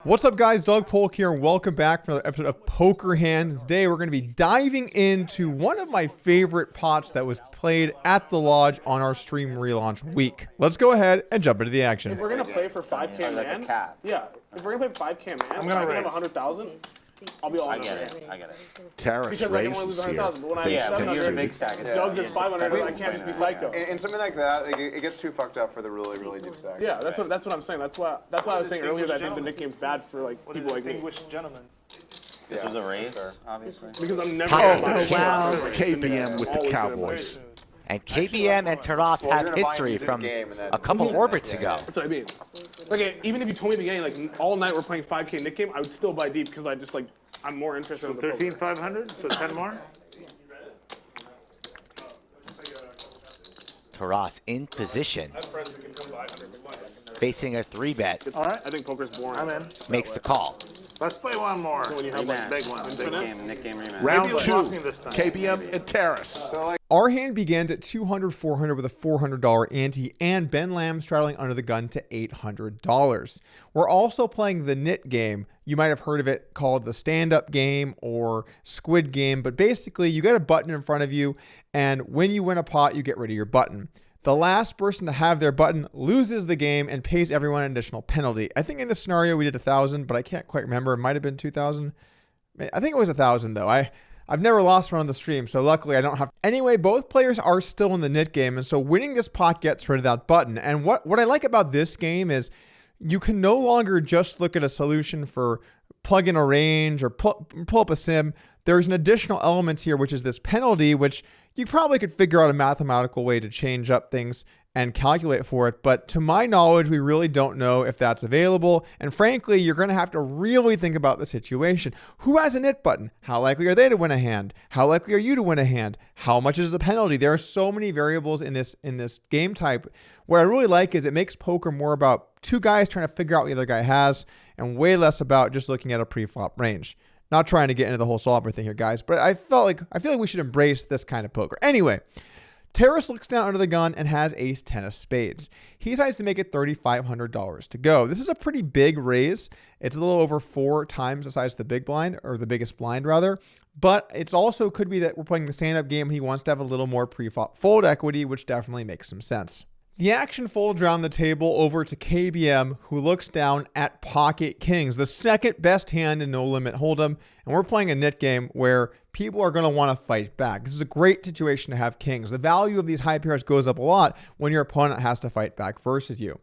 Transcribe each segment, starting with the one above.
What's up, guys? Doug Polk here, and welcome back for another episode of Poker Hands. Today we're going to be diving into one of my favorite pots that was played at the Lodge on our stream relaunch week. Let's go ahead and jump into the action. If we're gonna play for 5K man, yeah. If we're gonna play 5K man, I'm gonna have 100,000. I'll be all in. I get it. Terrace Because I can only lose raises here. 100,000. But when I have 700, Doug does 500, I can't just be psycho. And something like that, it gets too fucked up for the really deep stacks. Yeah, that's what I'm saying. That's why I was saying earlier that I think the nickname's bad for like people like me. Distinguished gentlemen. This was a race, obviously. Because I'm never Oh, gonna buy wow. KBM with the Always gonna Cowboys. buy. And KBM and Taras Well, have you're gonna buy history into the from game and then- a couple orbits ago. That's what I mean. Like even if you told me at the beginning, like all night we're playing 5K nick game, I would still buy deep because I just like I'm more interested in the poker. 13,500, so 10 more. Taras in position, facing a 3-bet, All right. I think poker's boring. I'm in. makes the call. Let's play one more. When you have like Big one. Big game, Nick game rematch. Round Maybe two, walking this time. KBM and Terrace. Our hand begins at 200, 400 with a $400 ante, and Ben Lamb straddling under the gun to $800. We're also playing the knit game. You might have heard of it called the stand-up game or squid game, but basically you get a button in front of you, and when you win a pot, you get rid of your button. The last person to have their button loses the game and pays everyone an additional penalty. I think in this scenario we did 1,000, but I can't quite remember. It might have been 2,000. I think it was 1,000 though. I've never lost one on the stream, so luckily I don't have. Anyway, both players are still in the knit game, and so winning this pot gets rid of that button. And what I like about this game is you can no longer just look at a solution for plug in a range or pull up a sim. There's an additional element here, which is this penalty, which you probably could figure out a mathematical way to change up things and calculate for it. But to my knowledge, we really don't know if that's available. And frankly, you're going to have to really think about the situation. Who has a knit button? How likely are they to win a hand? How likely are you to win a hand? How much is the penalty? There are so many variables in this game type. What I really like is it makes poker more about two guys trying to figure out what the other guy has and way less about just looking at a pre-flop range. Not trying to get into the whole solver thing here, guys, but I feel like we should embrace this kind of poker. Anyway, Terrace looks down under the gun and has ace 10 of spades. He decides to make it $3,500 to go. This is a pretty big raise. It's a little over 4 times the size of the big blind, or the biggest blind rather. But it's also could be that we're playing the stand-up game and he wants to have a little more pre-flop fold equity, which definitely makes some sense. The action folds around the table over to KBM, who looks down at pocket kings, the second best hand in No Limit Hold'em, and we're playing a knit game where people are going to want to fight back. This is a great situation to have kings. The value of these high pairs goes up a lot when your opponent has to fight back versus you.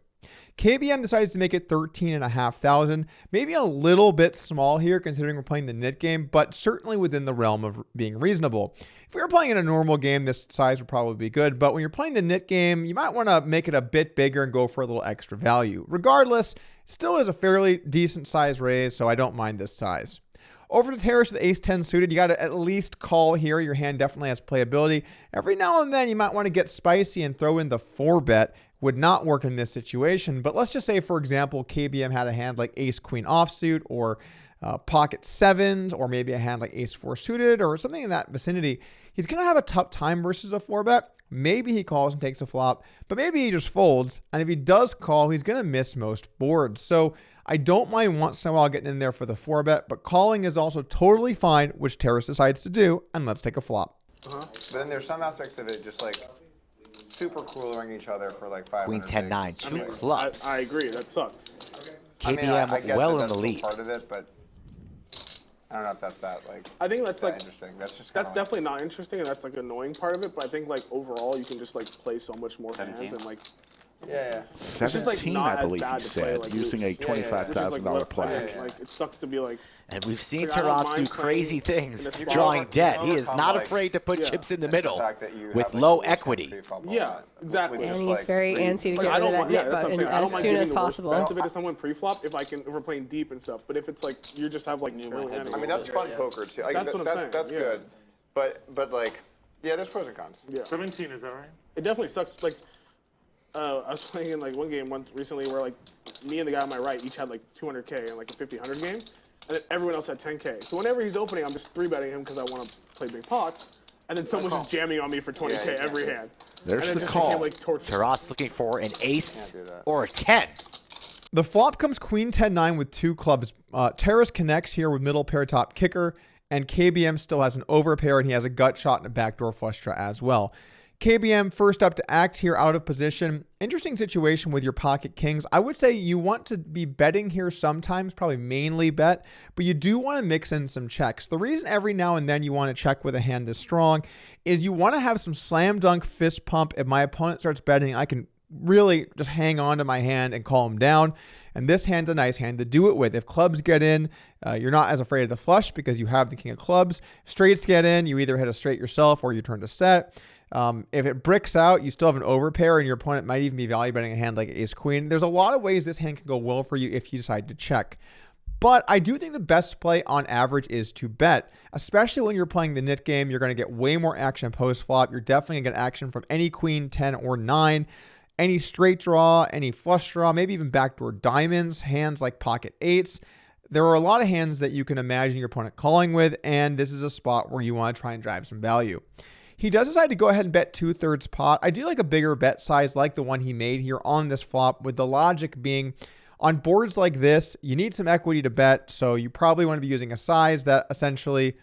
KBM decides to make it $13,500, maybe a little bit small here considering we're playing the knit game, but certainly within the realm of being reasonable. If we were playing in a normal game, this size would probably be good, but when you're playing the knit game, you might want to make it a bit bigger and go for a little extra value. Regardless, it still is a fairly decent size raise, so I don't mind this size. Over to Terrace with ace 10 suited, you got to at least call here. Your hand definitely has playability. Every now and then you might want to get spicy and throw in the 4-bet. Would not work in this situation, but let's just say, for example, KBM had a hand like ace queen offsuit or pocket sevens, or maybe a hand like ace 4 suited or something in that vicinity. He's going to have a tough time versus a 4-bet. Maybe he calls and takes a flop, but maybe he just folds. And if he does call, he's going to miss most boards. So I don't mind once in a while getting in there for the 4-bet, but calling is also totally fine, which Terrace decides to do. And let's take a flop. But then there's some aspects of it just like super coolering each other for like 500. Queen 10-9, two clubs. I agree. That sucks. KBM I get well that in the that's lead. still part of it, but I don't know if that's that like. I think that's that like interesting. That's just. that's definitely not interesting, and that's like an annoying part of it. But I think like overall, you can just like play so much more hands 17. and like. Yeah. 17, not I as believe bad he to play, said, like, using a which is, like, $25,000 left plaque. hand. Like it sucks to be like. And we've seen Like, I don't Taras mind do playing crazy in things, this spot. drawing You debt. can He is overcome, not like, afraid to put yeah. chips in the The middle fact that you with have, like, low worse equity. pre-flop a Yeah, lot, exactly. which is, And he's like, very antsy to Like, get I rid of don't that want, yeah, knit that's what I'm button saying. I don't as mind soon giving as the worst possible. best of it to someone pre-flop if we're playing deep and stuff. But if it's like you just have like really I mean, that's fun poker too. Like, That's what I'm saying, That's yeah. good, but like, yeah, there's pros and cons. Yeah. 17, is that right? It definitely sucks. Like, I was playing in like one game once recently where like me and the guy on my right each had like 200K in like a 50-100 game, and then everyone else had 10K. So whenever he's opening, I'm just 3-betting him because I want to play big pots, and then someone's just jamming on me for 20K Yeah, every hand. There's and it the just call. became like torture. Taras looking for an ace Can't do that. or a 10. The flop comes queen 10-9 with 2 clubs. Terrace connects here with middle pair top kicker, and KBM still has an overpair, and he has a gut shot and a backdoor flush draw as well. KBM first up to act here out of position. Interesting situation with your pocket kings. I would say you want to be betting here sometimes, probably mainly bet, but you do want to mix in some checks. The reason every now and then you want to check with a hand this strong is you want to have some slam dunk fist pump. If my opponent starts betting, I can really just hang on to my hand and calm him down. And this hand's a nice hand to do it with. If clubs get in, you're not as afraid of the flush because you have the king of clubs. Straights get in, you either hit a straight yourself or you turn to set. If it bricks out, you still have an overpair, and your opponent might even be value betting a hand like ace queen. There's a lot of ways this hand can go well for you if you decide to check. But I do think the best play on average is to bet, especially when you're playing the nit game. You're going to get way more action post flop. You're definitely going to get action from any queen, 10, or 9. Any straight draw, any flush draw, maybe even backdoor diamonds, hands like pocket 8s. There are a lot of hands that you can imagine your opponent calling with, and this is a spot where you want to try and drive some value. He does decide to go ahead and bet 2/3 pot. I do like a bigger bet size like the one he made here on this flop, with the logic being on boards like this, you need some equity to bet, so you probably want to be using a size that essentially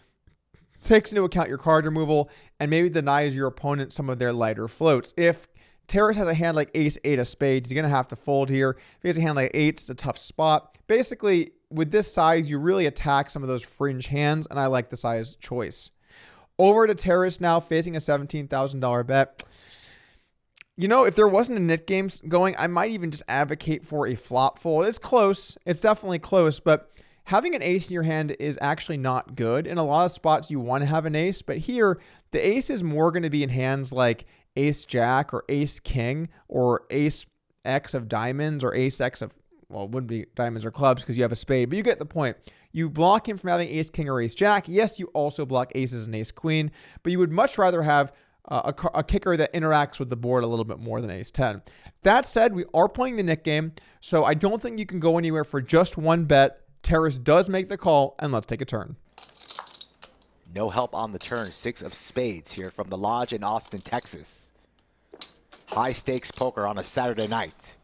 takes into account your card removal and maybe denies your opponent some of their lighter floats. If Terrace has a hand like ace 8 of spades, he's going to have to fold here. If he has a hand like 8, it's a tough spot. Basically, with this size, you really attack some of those fringe hands, and I like the size choice. Over to Terrace now, facing a $17,000 bet. You know, if there wasn't a nit games going, I might even just advocate for a flop fold. It's close. It's definitely close, but having an ace in your hand is actually not good. In a lot of spots, you want to have an ace, but here, the ace is more going to be in hands like ace jack or ace king or ace X of diamonds or ace X of, well, it wouldn't be diamonds or clubs because you have a spade, but you get the point. You block him from having ace king or ace jack. Yes, you also block aces and ace queen, but you would much rather have a kicker that interacts with the board a little bit more than ace 10. That said, we are playing the nit game, so I don't think you can go anywhere for just one bet. Terrace does make the call, and let's take a turn. No help on the turn. 6 of spades here from the Lodge in Austin, Texas. High stakes poker on a Saturday night.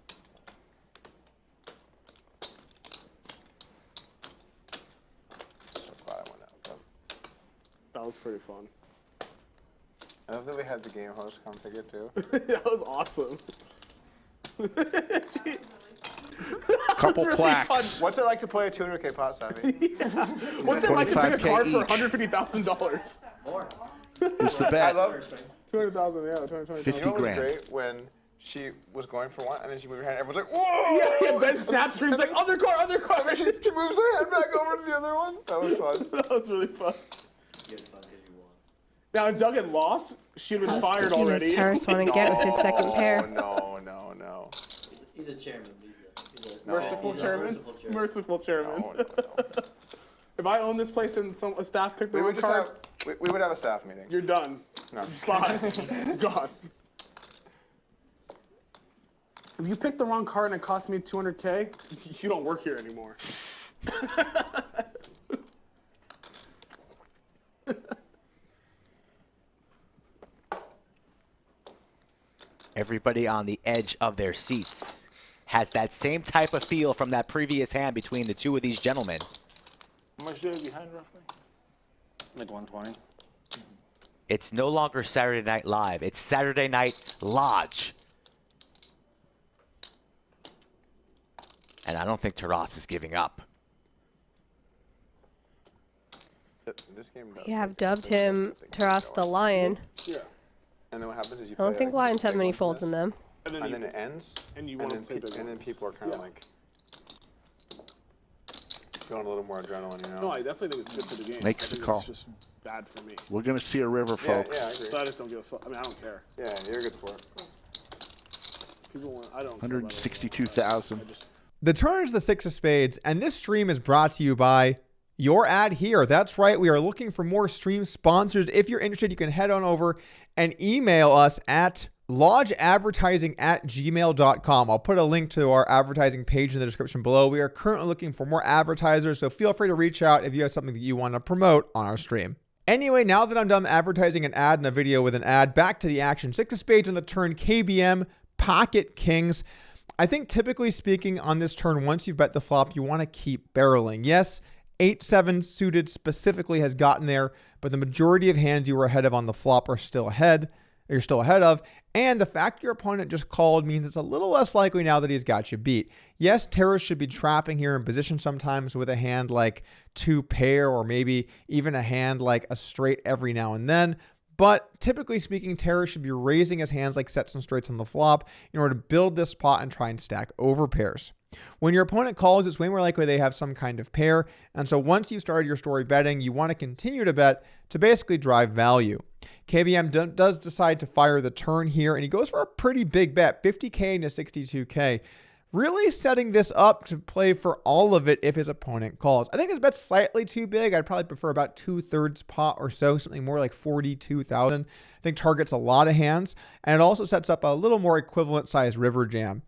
So glad I went out. That was pretty fun. I love that we had the game host come pick it too. That was awesome. Couple really plaques. What's it like to play a 200K pot, Savvy? What's it like to pick a 25K card for each. $150,000? It's the I bet. love 200,000, yeah, 220. 50 You know what was grand. great when she was going for one and then she moved her hand. Everyone's like, whoa! Yeah, Ben snap screams like, other card, other And card. then she moves her hand back over to the other one. That was fun. That was really fun. Now, if Doug had lost, she'd been How fired sticky already. does Terrace want to get with his second pair? No. He's a chairman. He's a Merciful he's a chairman. merciful chairman. Merciful chairman. No. If I own this place and a staff picked the We wrong would just card, have, we would have a staff meeting. you're done. No. Bye. Gone. If you pick the wrong card and it cost me $200K, you don't work here anymore. Everybody on the edge of their seats has that same type of feel from that previous hand between the two of these gentlemen. How much do you have behind roughly? Like 120. It's no longer Saturday Night Live. It's Saturday Night Lodge. And I don't think Taras is giving up. This game does. We have dubbed him Taras the Lion. Yeah. And then what happens is you I don't play, think like, lions have big many ones folds in this, them. And then, And you, then it ends. and you And want to then, play big and then ones. people are kind of Yeah. like going a little more adrenaline, you know? No, I definitely think it's good for the game. Makes I the think call. It's just bad for me. We're going to see a river, yeah, folks. yeah, I agree. So I just don't give a fuck. I mean, I don't care. Yeah, you're a good sport. People want, I don't care about it. 162,000. I just, The turn is the 6 of spades, and this stream is brought to you by your ad here. That's right. We are looking for more stream sponsors. If you're interested, you can head on over and email us at lodgeadvertising@gmail.com. I'll put a link to our advertising page in the description below. We are currently looking for more advertisers, so feel free to reach out if you have something that you want to promote on our stream. Anyway, now that I'm done advertising an ad and a video with an ad, back to the action. 6 of spades on the turn, KBM, pocket kings. I think typically speaking on this turn, once you've bet the flop, you want to keep barreling. Yes, 8-7 suited specifically has gotten there, but the majority of hands you were ahead of on the flop are still ahead. You're still ahead of. And the fact your opponent just called means it's a little less likely now that he's got you beat. Yes, Terrace should be trapping here in position sometimes with a hand like 2 pair or maybe even a hand like a straight every now and then. But typically speaking, Terrace should be raising his hands like sets and straights on the flop in order to build this pot and try and stack over pairs. When your opponent calls, it's way more likely they have some kind of pair. And so once you've started your story betting, you want to continue to bet to basically drive value. KBM does decide to fire the turn here, and he goes for a pretty big bet, 50K into 62K. Really setting this up to play for all of it if his opponent calls. I think this bet's slightly too big. I'd probably prefer about 2/3 pot or so, something more like 42,000. I think targets a lot of hands, and it also sets up a little more equivalent size river jam.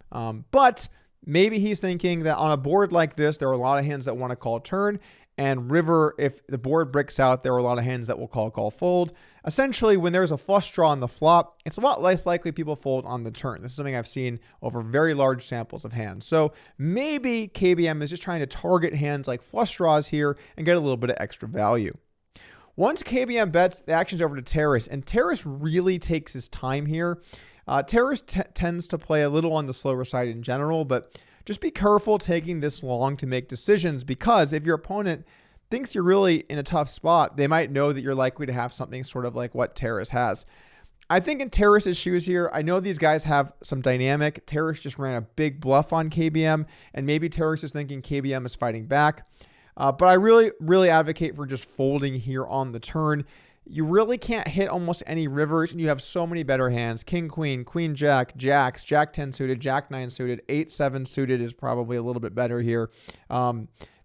But maybe he's thinking that on a board like this, there are a lot of hands that want to call turn, and river, if the board bricks out, there are a lot of hands that will call fold. Essentially, when there's a flush draw on the flop, it's a lot less likely people fold on the turn. This is something I've seen over very large samples of hands. So maybe KBM is just trying to target hands like flush draws here and get a little bit of extra value. Once KBM bets, the action's over to Terrace, and Terrace really takes his time here. Terrace tends to play a little on the slower side in general, but just be careful taking this long to make decisions, because if your opponent thinks you're really in a tough spot, they might know that you're likely to have something sort of like what Terrace has. I think in Terrace's shoes here, I know these guys have some dynamic. Terrace just ran a big bluff on KBM, and maybe Terrace is thinking KBM is fighting back. But I really advocate for just folding here on the turn. You really can't hit almost any rivers, and you have so many better hands. King, queen, queen, jack, jacks, jack 10 suited, jack 9 suited, 8-7 suited is probably a little bit better here.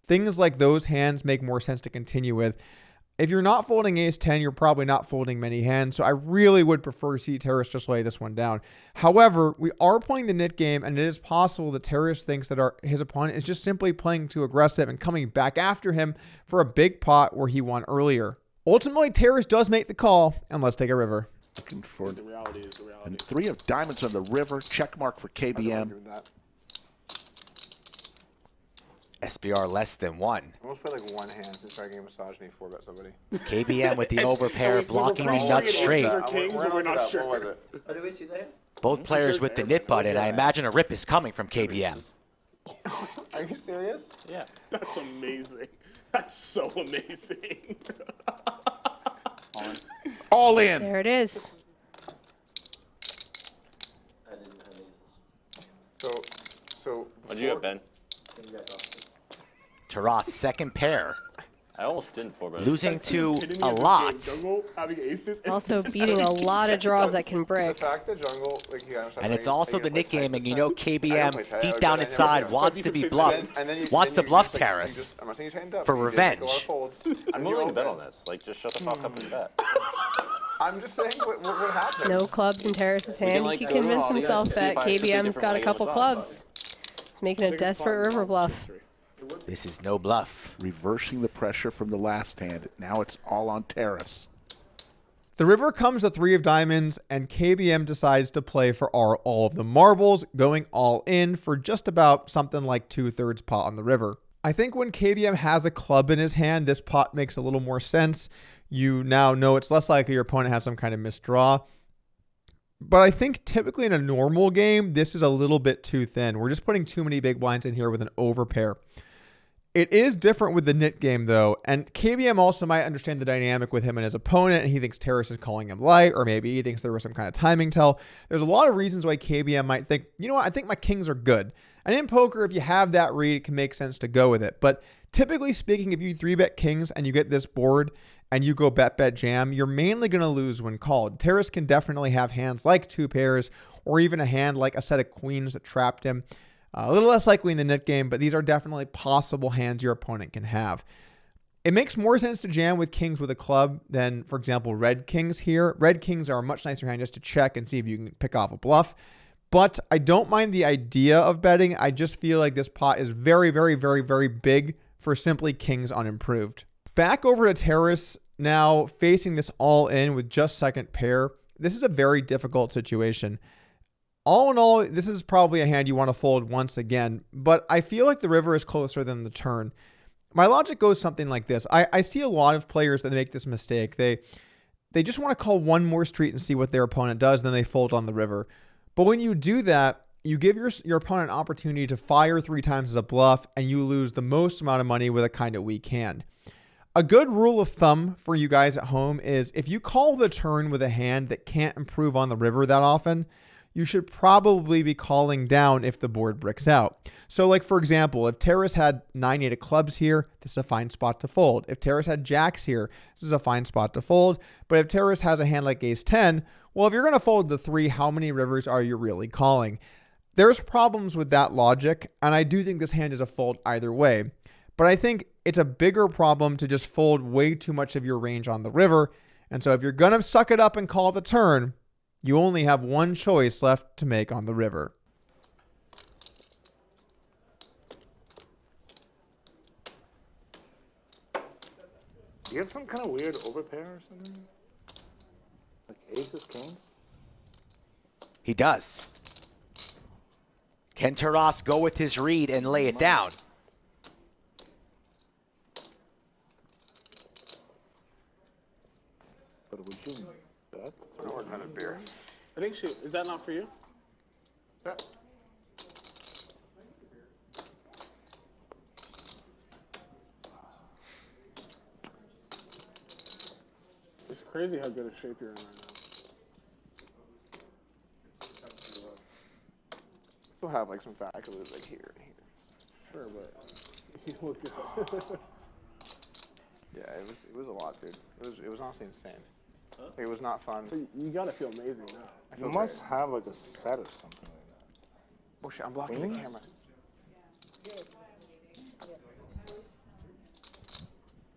Things like those hands make more sense to continue with. If you're not folding ace 10, you're probably not folding many hands. So I really would prefer to see Terrace just lay this one down. However, we are playing the nit game, and it is possible that Terrace thinks that his opponent is just simply playing too aggressive and coming back after him for a big pot where he won earlier. Ultimately, Terrace does make the call, and let's take a river. Looking for The reality is the reality. and 3 of diamonds on the river. Check mark for I don't KBM. agree with that. SBR less than 1. I almost played like one hand since I gave misogyny 4-bet somebody. KBM with the overpair blocking the pretty nut sure straight. They're kings, but we're not sure. What was it? Oh, did we see that? Both players with the nit button. I imagine a rip is coming from KBM. Are you serious? Yeah. That's amazing. That's so amazing. All in. There it is. I didn't have aces. So. What'd you have, Ben? King jack off. Taras, second pair. I almost didn't 4-bet. Losing to Hitting me a in this lot. game, Jungle, having aces, and Also beating a lot of draws that can The brick. fact that jungle, like, And it's also the nit game, and you know KBM KBM deep down inside wants to be bluffed. Wants to bluff Terrace for revenge. I'm willing to bet on this. Like, just shut the fuck up and bet. I'm just saying what happened. No clubs in Terrace's hand. like, He go convinced all together, himself see that if I have something KBM's different got when a I couple go clubs. He's making a desperate river bluff. This is no bluff. Reversing the pressure from the last hand. Now it's all on Terrace. The river comes to 3 of diamonds, and KBM decides to play for all of the marbles, going all in for just about something like 2/3 pot on the river. I think when KBM has a club in his hand, this pot makes a little more sense. You now know it's less likely your opponent has some kind of misdraw. But I think typically in a normal game, this is a little bit too thin. We're just putting too many big blinds in here with an overpair. It is different with the nit game, though, and KBM also might understand the dynamic with him and his opponent, and he thinks Terrace is calling him light, or maybe he thinks there was some kind of timing tell. There's a lot of reasons why KBM might think, you know what, I think my kings are good. And in poker, if you have that read, it can make sense to go with it. But typically speaking, if you 3-bet kings and you get this board and you go bet jam, you're mainly going to lose when called. Terrace can definitely have hands like 2 pairs, or even a hand like a set of queens that trapped him. A little less likely in the nit game, but these are definitely possible hands your opponent can have. It makes more sense to jam with kings with a club than, for example, red kings here. Red kings are a much nicer hand just to check and see if you can pick off a bluff. But I don't mind the idea of betting. I just feel like this pot is very, very, very, very big for simply kings unimproved. Back over to Terrace now, facing this all in with just second pair. This is a very difficult situation. All in all, this is probably a hand you want to fold once again, but I feel like the river is closer than the turn. My logic goes something like this. I see a lot of players that make this mistake. They just want to call one more street and see what their opponent does, then they fold on the river. But when you do that, you give your opponent an opportunity to fire 3 times as a bluff, and you lose the most amount of money with a kind of weak hand. A good rule of thumb for you guys at home is if you call the turn with a hand that can't improve on the river that often, you should probably be calling down if the board bricks out. So like, for example, if Terrace had 9-8 of clubs here, this is a fine spot to fold. If Terrace had jacks here, this is a fine spot to fold. But if Terrace has a hand like ace 10, well, if you're going to fold the 3, how many rivers are you really calling? There's problems with that logic, and I do think this hand is a fold either way. But I think it's a bigger problem to just fold way too much of your range on the river. And so if you're going to suck it up and call the turn, you only have one choice left to make on the river. Do you have some kind of weird overpair or something? Like aces, kings? He does. Can Taras go with his read and lay it down? But would you bet? I ordered another beer. I think she is that not for you? Is that? It's crazy how good a shape you're in right now. Still have like some faculties like here and here. Sure, but you look good. Yeah, it was a lot, dude. It was honestly insane. Like, it was not fun. So you gotta feel amazing now. I You feel must great. have like a set or something like that. Oh shit, I'm blocking Queens? the camera.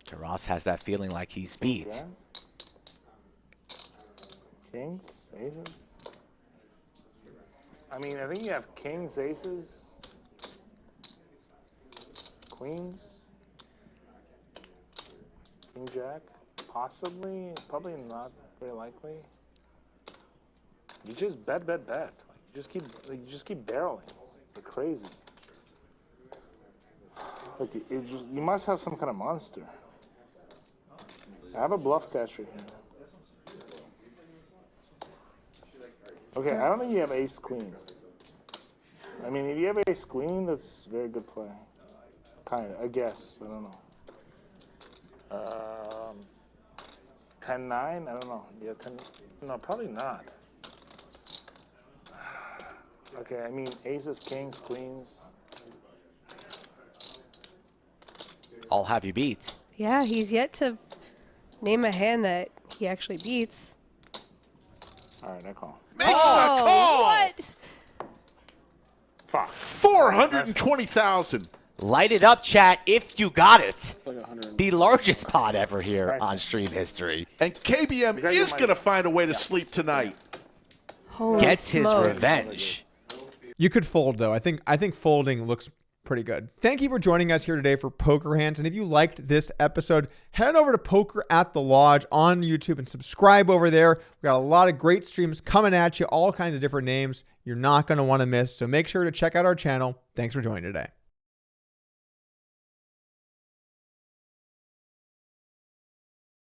Taras has that feeling like he's beat. Yeah. Kings, aces. I mean, I think you have kings, aces, queens, king, jack, possibly, probably not very likely. You just bet. Like, you just keep barreling. Like crazy. Like you must have some kind of monster. I have a bluff catcher here. Okay, I don't think you have ace queen. I mean, if you have ace queen, that's a very good play. Kind of, I guess. I don't know. 10-9? I don't know. Yeah, 10. No, probably not. Okay, I mean, aces, kings, queens. I'll have you beat. Yeah, he's yet to name a hand that he actually beats. All right, I call. Makes the call. What? Fuck. 420,000. Light it up, chat, if you got it. Like 100. The largest pot ever here on stream history. And KBM guys is are going to find a way to sleep tonight. Holy Gets his smokes. revenge. You could fold though. I think folding looks pretty good. Thank you for joining us here today for Poker Hands. And if you liked this episode, head over to Poker at the Lodge on YouTube and subscribe over there. We got a lot of great streams coming at you, all kinds of different names you're not going to want to miss. So make sure to check out our channel. Thanks for joining today.